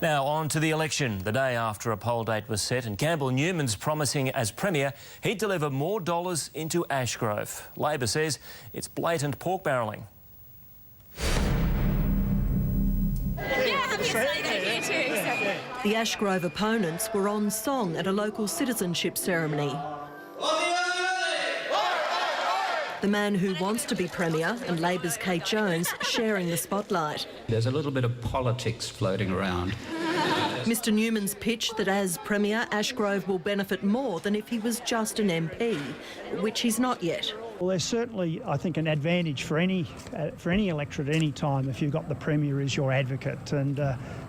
Now on to the election. The day after a poll date was set and Campbell Newman's promising as Premier he'd deliver more dollars into Ashgrove. Labor says it's blatant pork barrelling. The Ashgrove opponents were on song at a local citizenship ceremony. The man who wants to be Premier and Labor's Kate Jones sharing the spotlight. There's a little bit of politics floating around. Mr Newman's pitch that as Premier, Ashgrove will benefit more than if he was just an MP, which he's not yet. Well, there's certainly, I think, an advantage for any electorate at any time if you've got the Premier as your advocate, and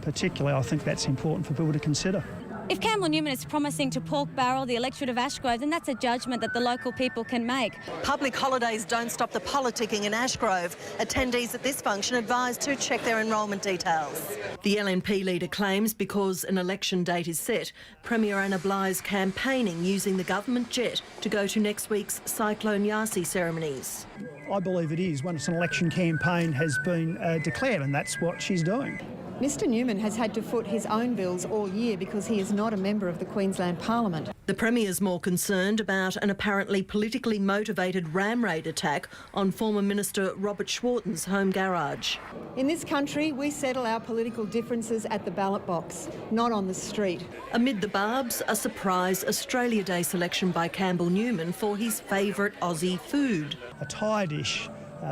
particularly I think that's important for people to consider. If Campbell Newman is promising to pork barrel the electorate of Ashgrove, then that's a judgment that the local people can make. Public holidays don't stop the politicking in Ashgrove. Attendees at this function advised to check their enrolment details. The LNP leader claims because an election date is set, Premier Anna Bligh's campaigning using the government jet to go to next week's Cyclone Yasi ceremonies. I believe it is once an election campaign has been declared, and that's what she's doing. Mr Newman has had to foot his own bills all year because he is not a member of the Queensland Parliament. The Premier's more concerned about an apparently politically motivated ram raid attack on former Minister Robert Schwarten's home garage. In this country, we settle our political differences at the ballot box, not on the street. Amid the barbs, a surprise Australia Day selection by Campbell Newman for his favourite Aussie food. A Thai dish,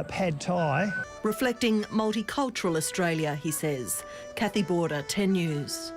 pad Thai. Reflecting multicultural Australia, he says. Kathy Border, 10 News.